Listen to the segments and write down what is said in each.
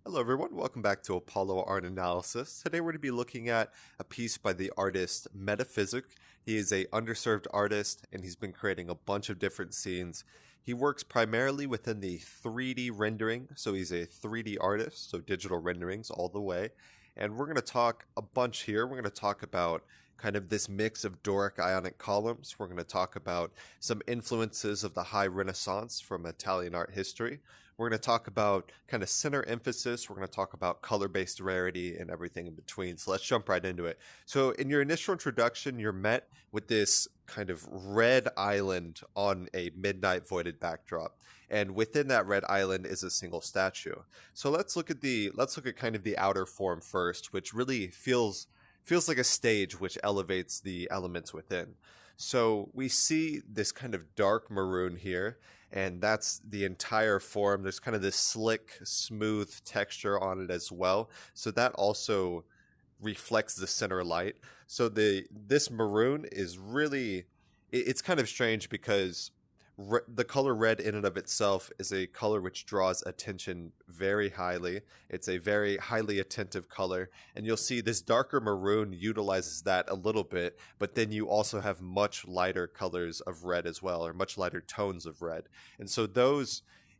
Hello, everyone. Welcome back to Apollo Art Analysis. Today, we're going to be looking at a piece by the artist Metaphysic. He is a underserved artist, and he's been creating a bunch of different scenes. He works primarily within the 3D rendering, so he's a 3D artist, so digital renderings all the way. And we're going to talk a bunch here. We're going to talk about kind of this mix of doric-ionic columns. We're going to talk about some influences of the High Renaissance from Italian art history. We're going to talk about kind of center emphasis. We're going to talk about color-based rarity and everything in between. So let's jump right into it. So in your initial introduction, you're met with this kind of red island on a midnight voided backdrop. And within that red island is a single statue. So let's look at kind of the outer form first, which really feels like a stage which elevates the elements within. So we see this kind of dark maroon here, and that's the entire form. There's kind of this slick, smooth texture on it as well. So that also reflects the center light. So this maroon is really, it's kind of strange because the color red in and of itself is a color which draws attention very highly. It's a very highly attentive color, and you'll see this darker maroon utilizes that a little bit, but then you also have much lighter colors of red as well, or much lighter tones of red. And so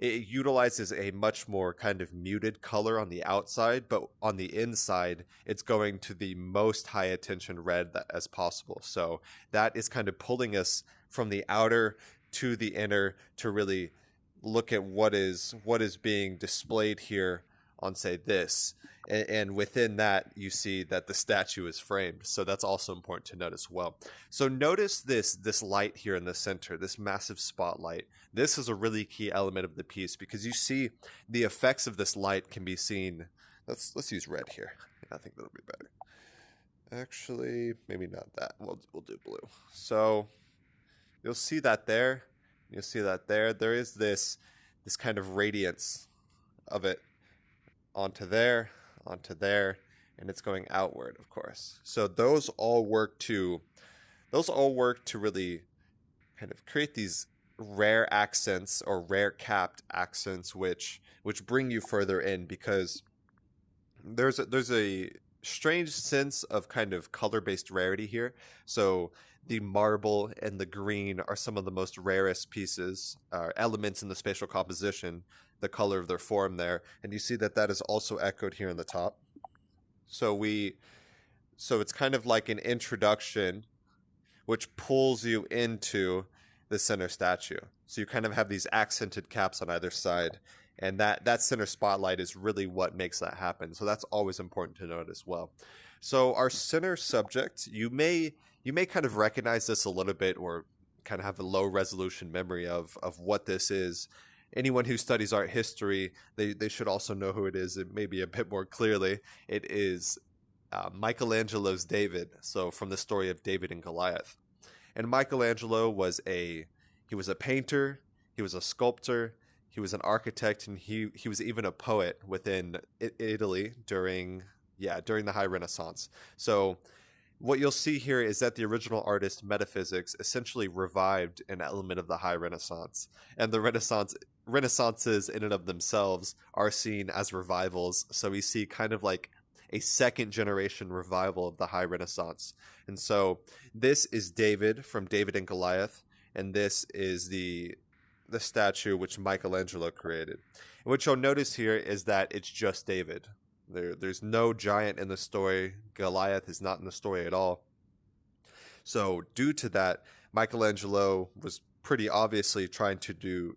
it utilizes a much more kind of muted color on the outside, but on the inside, it's going to the most high attention red as possible. So that is kind of pulling us from the outer to the inner to really look at what is being displayed here on, say, this. And within that, you see that the statue is framed. So that's also important to note as well. So notice this light here in the center, this massive spotlight. This is a really key element of the piece because you see the effects of this light can be seen. Let's use red here. I think that'll be better. Actually, maybe not that. We'll do blue. So you'll see that there. You'll see that there. There is this kind of radiance of it onto there, and it's going outward, of course. So those all work to really kind of create these rare accents or rare capped accents which bring you further in, because there's a strange sense of kind of color-based rarity here. So the marble and the green are some of the most rarest pieces, elements in the spatial composition, the color of their form there. And you see that is also echoed here in the top. So it's kind of like an introduction which pulls you into the center statue. So you kind of have these accented caps on either side. And that center spotlight is really what makes that happen. So that's always important to note as well. So our center subject, you may kind of recognize this a little bit, or kind of have a low resolution memory of what this is. Anyone who studies art history, they should also know who it is. It may be a bit more clearly. It is Michelangelo's David. So from the story of David and Goliath. And Michelangelo was a painter, he was a sculptor, he was an architect, and he was even a poet within Italy during the High Renaissance. So what you'll see here is that the original artist Metaphysics essentially revived an element of the High Renaissance, and the Renaissances in and of themselves are seen as revivals. So we see kind of like a second generation revival of the High Renaissance. And so this is David from David and Goliath, and this is the statue which Michelangelo created. And what you'll notice here is that it's just David. There's no giant in the story. Goliath is not in the story at all. So due to that, Michelangelo was pretty obviously trying to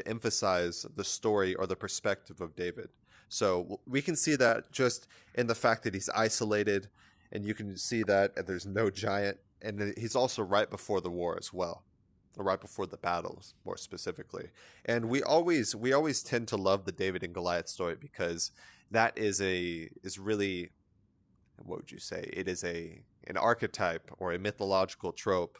emphasize the story or the perspective of David. So we can see that just in the fact that he's isolated, and you can see that there's no giant, and he's also right before the war as well. Right before the battles, more specifically. And we always tend to love the David and Goliath story because that is really, what would you say? It is an archetype or a mythological trope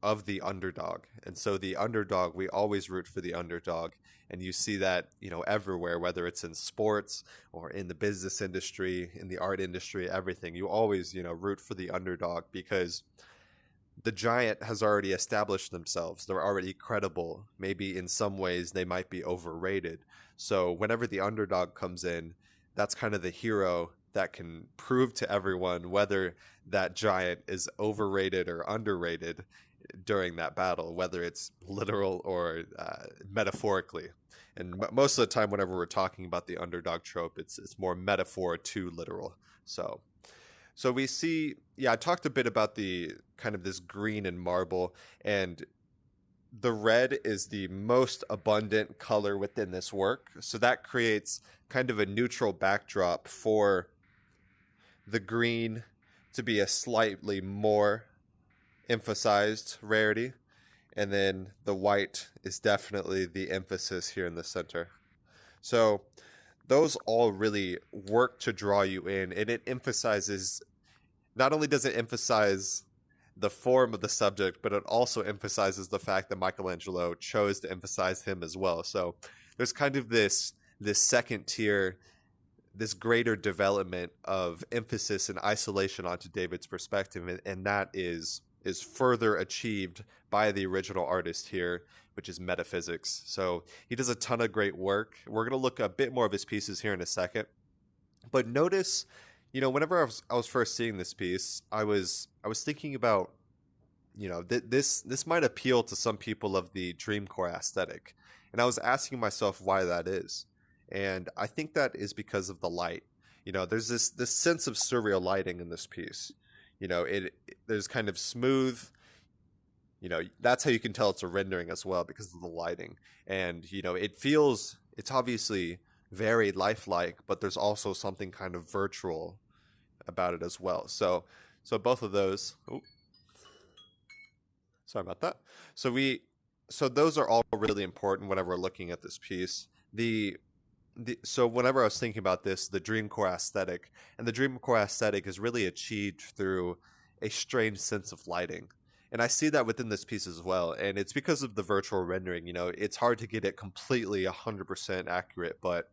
of the underdog. And so the underdog, we always root for the underdog. And you see that, everywhere, whether it's in sports or in the business industry, in the art industry, everything. You always, root for the underdog because the giant has already established themselves. They're already credible. Maybe in some ways they might be overrated. So whenever the underdog comes in, that's kind of the hero that can prove to everyone whether that giant is overrated or underrated during that battle, whether it's literal or metaphorically. And most of the time, whenever we're talking about the underdog trope, it's more metaphor to literal. So we see, yeah, I talked a bit about the kind of this green and marble, and the red is the most abundant color within this work. So that creates kind of a neutral backdrop for the green to be a slightly more emphasized rarity. And then the white is definitely the emphasis here in the center. So those all really work to draw you in, and it emphasizes, not only does it emphasize the form of the subject, but it also emphasizes the fact that Michelangelo chose to emphasize him as well. So there's kind of this second tier, this greater development of emphasis and isolation onto David's perspective, and that is further achieved by the original artist here, which is metaphysics. So he does a ton of great work. We're going to look a bit more of his pieces here in a second. But notice, whenever I was first seeing this piece, I was thinking about, this might appeal to some people of the Dreamcore aesthetic. And I was asking myself why that is. And I think that is because of the light. There's this sense of surreal lighting in this piece. There's kind of smooth, that's how you can tell it's a rendering as well, because of the lighting. And, it's obviously very lifelike, but there's also something kind of virtual about it as well. So both of those, sorry about that. So those are all really important whenever we're looking at this piece. So whenever I was thinking about this, the Dreamcore aesthetic, and the Dreamcore aesthetic is really achieved through a strange sense of lighting. And I see that within this piece as well. And it's because of the virtual rendering. It's hard to get it completely 100% accurate, but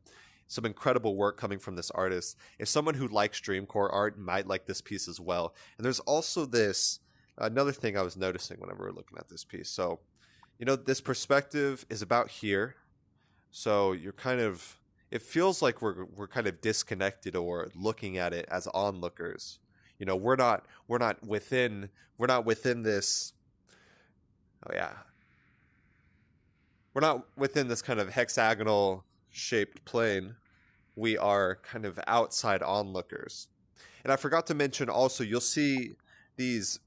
some incredible work coming from this artist. If someone who likes Dreamcore art might like this piece as well. And there's also another thing I was noticing whenever we're looking at this piece. So, this perspective is about here. So you're kind of, it feels like we're kind of disconnected or looking at it as onlookers. We're not within this. Oh yeah, we're not within this kind of hexagonal shaped plane. We are kind of outside onlookers. And I forgot to mention also, you'll see these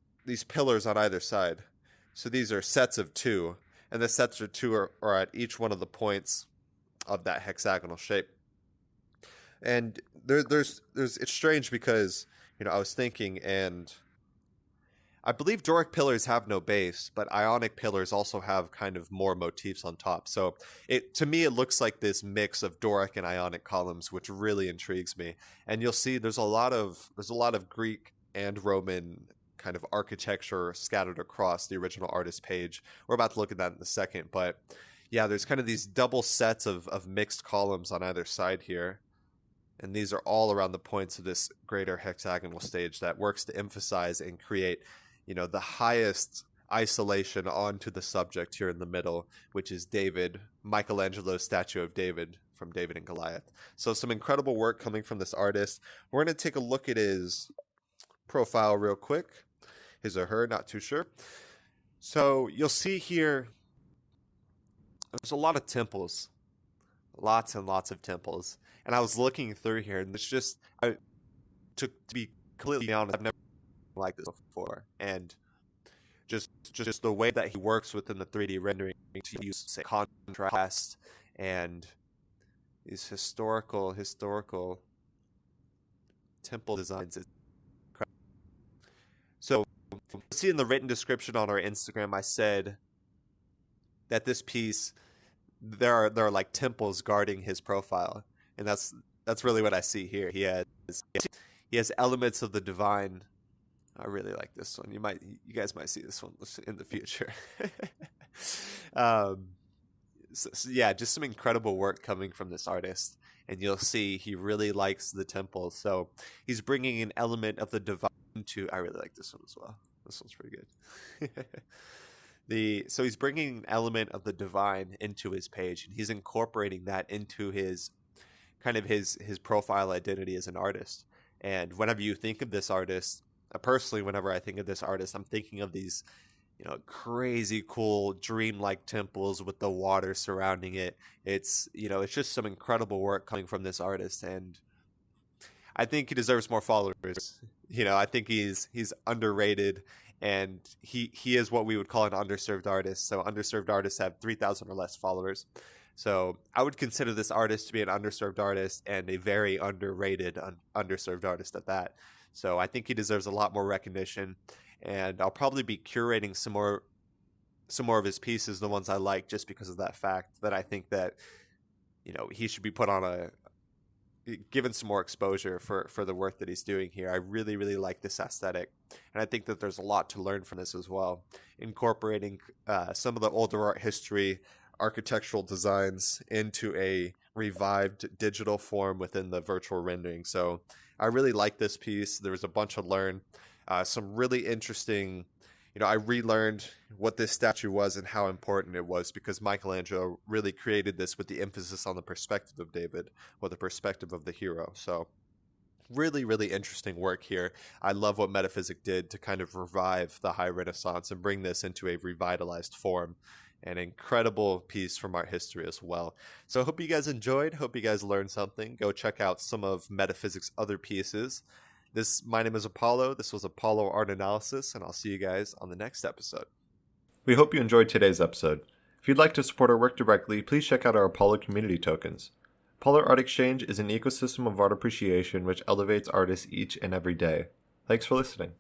pillars on either side. So these are sets of two, and the sets of two are at each one of the points of that hexagonal shape. And it's strange because, I was thinking, and I believe Doric pillars have no base, but Ionic pillars also have kind of more motifs on top. So to me, it looks like this mix of Doric and Ionic columns, which really intrigues me. And you'll see there's a lot of Greek and Roman kind of architecture scattered across the original artist page. We're about to look at that in a second, but yeah, there's kind of these double sets of mixed columns on either side here. And these are all around the points of this greater hexagonal stage that works to emphasize and create, the highest isolation onto the subject here in the middle, which is Michelangelo's statue of David from David and Goliath. So some incredible work coming from this artist. We're going to take a look at his profile real quick. His or her, not too sure. So you'll see here, there's a lot of temples. Lots and lots of temples. And I was looking through here, and it's just, to be completely honest, I've never liked this before. And just the way that he works within the 3D rendering to use, say, contrast and these historical temple designs. So, you'll see in the written description on our Instagram, I said that this piece, there are like temples guarding his profile, and that's really what I see here. He has elements of the divine. I really like this one. You guys might see this one in the future. So yeah, just some incredible work coming from this artist, and you'll see he really likes the temples. So he's bringing an element of the divine to. I really like this one as well. This one's pretty good. So he's bringing an element of the divine into his page, and he's incorporating that into his kind of his profile identity as an artist. And whenever you think of this artist, personally, whenever I think of this artist, I'm thinking of these, crazy cool dreamlike temples with the water surrounding it. It's just some incredible work coming from this artist, and I think he deserves more followers. I think he's underrated, and he is what we would call an underserved artist. So underserved artists have 3,000 or less followers. So I would consider this artist to be an underserved artist and a very underrated underserved artist at that. So I think he deserves a lot more recognition, and I'll probably be curating some more of his pieces, the ones I like, just because of that fact that I think that he should be put on given some more exposure for the work that he's doing here. I really, really like this aesthetic, and I think that there's a lot to learn from this as well, incorporating some of the older art history, architectural designs into a revived digital form within the virtual rendering. So I really like this piece. There was a bunch to learn, some really interesting. I relearned what this statue was and how important it was, because Michelangelo really created this with the emphasis on the perspective of David, or the perspective of the hero. So really, really interesting work here. I love what Metaphysic did to kind of revive the High Renaissance and bring this into a revitalized form. An incredible piece from art history as well. So I hope you guys enjoyed. Hope you guys learned something. Go check out some of Metaphysic's other pieces. My name is Apollo. This was Apollo Art Analysis, and I'll see you guys on the next episode. We hope you enjoyed today's episode. If you'd like to support our work directly, please check out our Apollo community tokens. Apollo Art Exchange is an ecosystem of art appreciation which elevates artists each and every day. Thanks for listening.